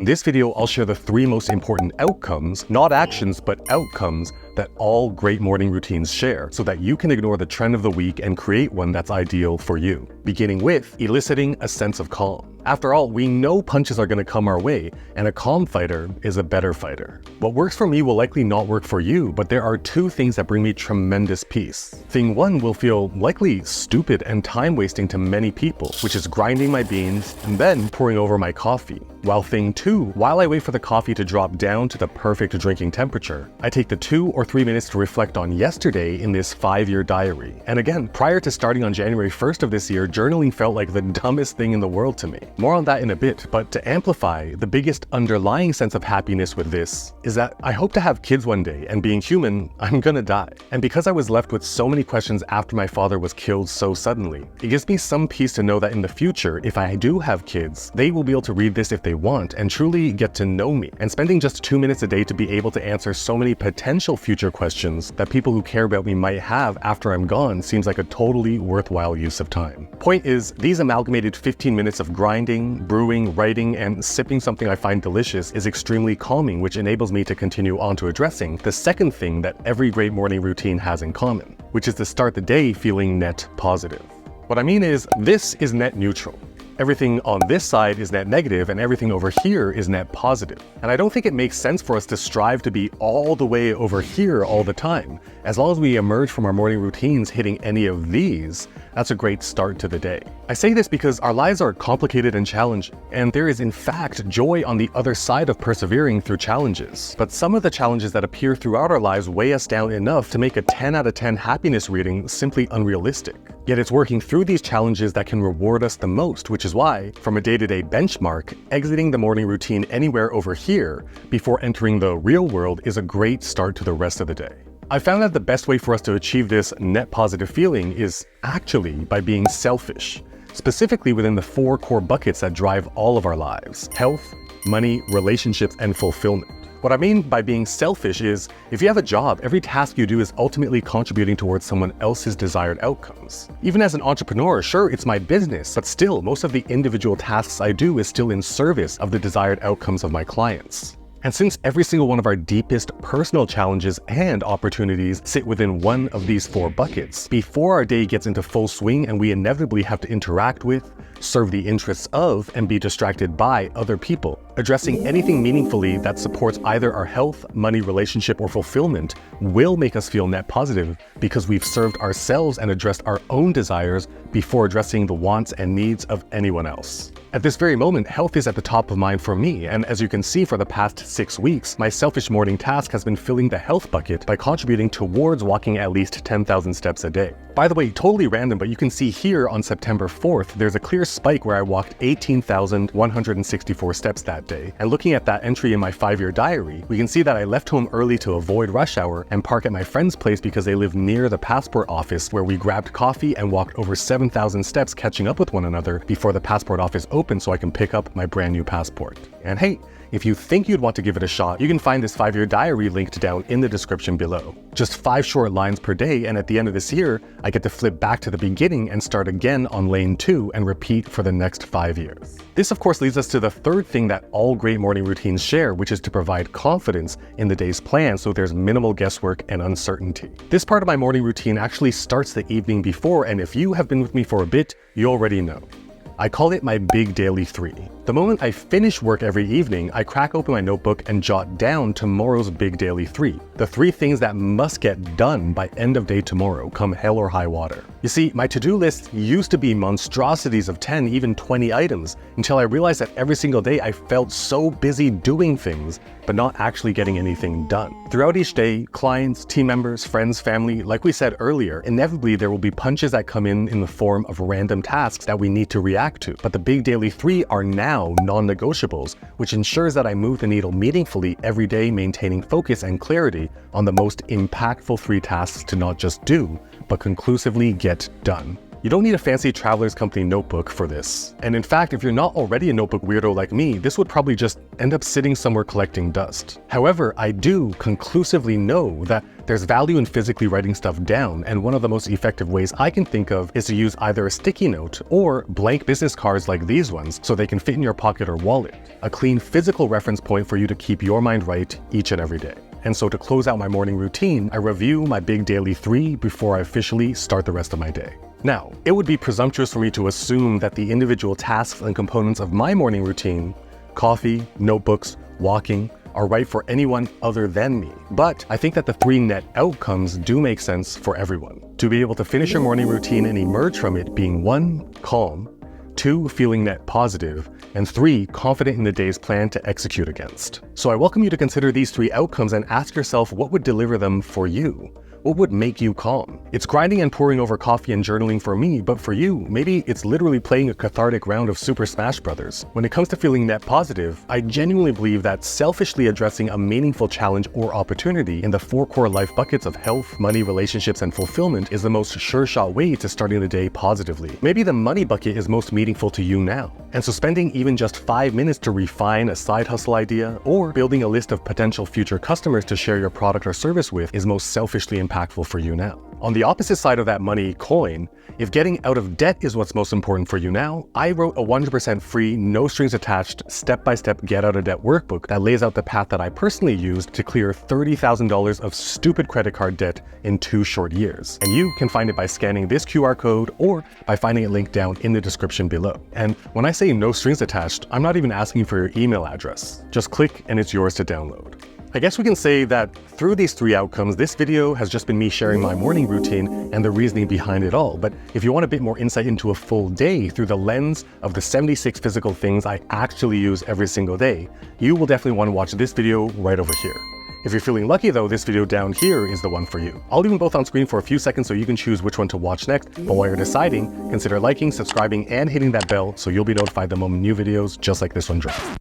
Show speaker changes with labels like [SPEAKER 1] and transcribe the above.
[SPEAKER 1] In this video, I'll share the 3 most important outcomes, not actions, but outcomes that all great morning routines share so that you can ignore the trend of the week and create one that's ideal for you. Beginning with eliciting a sense of calm. After all, we know punches are going to come our way, and a calm fighter is a better fighter. What works for me will likely not work for you, but there are 2 things that bring me tremendous peace. Thing 1 will feel likely stupid and time-wasting to many people, which is grinding my beans and then pouring over my coffee. While thing 2, while I wait for the coffee to drop down to the perfect drinking temperature, I take the 2 or 3 minutes to reflect on yesterday in this 5-year diary. And again, prior to starting on January 1st of this year, journaling felt like the dumbest thing in the world to me. More on that in a bit, but to amplify, the biggest underlying sense of happiness with this is that I hope to have kids one day, and being human, I'm gonna die. And because I was left with so many questions after my father was killed so suddenly, it gives me some peace to know that in the future, if I do have kids, they will be able to read this if they want and truly get to know me. And spending just 2 minutes a day to be able to answer so many potential future questions that people who care about me might have after I'm gone seems like a totally worthwhile use of time. Point is, these amalgamated 15 minutes of grinding, brewing, writing, and sipping something I find delicious is extremely calming, which enables me to continue on to addressing the second thing that every great morning routine has in common, which is to start the day feeling net positive. What I mean is, this is net neutral. Everything on this side is net negative and everything over here is net positive. And I don't think it makes sense for us to strive to be all the way over here all the time. As long as we emerge from our morning routines hitting any of these, that's a great start to the day. I say this because our lives are complicated and challenging, and there is in fact joy on the other side of persevering through challenges. But some of the challenges that appear throughout our lives weigh us down enough to make a 10 out of 10 happiness rating simply unrealistic. Yet it's working through these challenges that can reward us the most, which is why, from a day-to-day benchmark, exiting the morning routine anywhere over here before entering the real world is a great start to the rest of the day. I found that the best way for us to achieve this net positive feeling is actually by being selfish, specifically within the 4 core buckets that drive all of our lives: health, money, relationships, and fulfillment. What I mean by being selfish is, if you have a job, every task you do is ultimately contributing towards someone else's desired outcomes. Even as an entrepreneur, sure, it's my business, but still, most of the individual tasks I do is still in service of the desired outcomes of my clients. And since every single one of our deepest personal challenges and opportunities sit within one of these 4 buckets, before our day gets into full swing and we inevitably have to interact with, serve the interests of, and be distracted by other people, addressing anything meaningfully that supports either our health, money, relationship, or fulfillment will make us feel net positive because we've served ourselves and addressed our own desires before addressing the wants and needs of anyone else. At this very moment, health is at the top of mind for me, and as you can see, for the past 6 weeks, my selfish morning task has been filling the health bucket by contributing towards walking at least 10,000 steps a day. By the way, totally random, but you can see here on September 4th, there's a clear spike where I walked 18,164 steps that day. And looking at that entry in my 5-year diary, we can see that I left home early to avoid rush hour and park at my friend's place because they live near the passport office, where we grabbed coffee and walked over 7,000 steps catching up with one another before the passport office opened so I can pick up my brand new passport. And hey, if you think you'd want to give it a shot, you can find this 5-year diary linked down in the description below. Just 5 short lines per day, and at the end of this year, I get to flip back to the beginning and start again on lane 2 and repeat for the next 5 years. This of course leads us to the third thing that all great morning routines share, which is to provide confidence in the day's plan so there's minimal guesswork and uncertainty. This part of my morning routine actually starts the evening before, and if you have been with me for a bit, you already know. I call it my big daily 3. The moment I finish work every evening, I crack open my notebook and jot down tomorrow's big daily 3. The 3 things that must get done by end of day tomorrow, come hell or high water. You see, my to-do list used to be monstrosities of 10, even 20 items, until I realized that every single day I felt so busy doing things, but not actually getting anything done. Throughout each day, clients, team members, friends, family, like we said earlier, inevitably there will be punches that come in the form of random tasks that we need to react to. But the big daily 3 are now non-negotiables, which ensures that I move the needle meaningfully every day, maintaining focus and clarity on the most impactful 3 tasks to not just do, but conclusively get done. You don't need a fancy Traveler's Company notebook for this. And in fact, if you're not already a notebook weirdo like me, this would probably just end up sitting somewhere collecting dust. However, I do conclusively know that there's value in physically writing stuff down, and one of the most effective ways I can think of is to use either a sticky note or blank business cards like these ones so they can fit in your pocket or wallet. A clean physical reference point for you to keep your mind right each and every day. And so to close out my morning routine, I review my big daily 3 before I officially start the rest of my day. Now, it would be presumptuous for me to assume that the individual tasks and components of my morning routine, coffee, notebooks, walking, are right for anyone other than me. But I think that the 3 net outcomes do make sense for everyone. To be able to finish your morning routine and emerge from it being 1, calm, 2, feeling net positive, and 3, confident in the day's plan to execute against. So I welcome you to consider these 3 outcomes and ask yourself what would deliver them for you. What would make you calm? It's grinding and pouring over coffee and journaling for me, but for you, maybe it's literally playing a cathartic round of Super Smash Bros. When it comes to feeling net positive, I genuinely believe that selfishly addressing a meaningful challenge or opportunity in the 4 core life buckets of health, money, relationships, and fulfillment is the most sure-shot way to starting the day positively. Maybe the money bucket is most meaningful to you now. And so spending even just 5 minutes to refine a side hustle idea or building a list of potential future customers to share your product or service with is most selfishly impactful for you now. On the opposite side of that money coin, if getting out of debt is what's most important for you now, I wrote a 100% free, no strings attached, step-by-step get out of debt workbook that lays out the path that I personally used to clear $30,000 of stupid credit card debt in 2 short years. And you can find it by scanning this QR code or by finding a link down in the description below. And when I say no strings attached, I'm not even asking for your email address. Just click and it's yours to download. I guess we can say that through these 3 outcomes, this video has just been me sharing my morning routine and the reasoning behind it all. But if you want a bit more insight into a full day through the lens of the 76 physical things I actually use every single day, you will definitely want to watch this video right over here. If you're feeling lucky though, this video down here is the one for you. I'll leave them both on screen for a few seconds so you can choose which one to watch next. But while you're deciding, consider liking, subscribing, and hitting that bell so you'll be notified the moment new videos just like this one drops.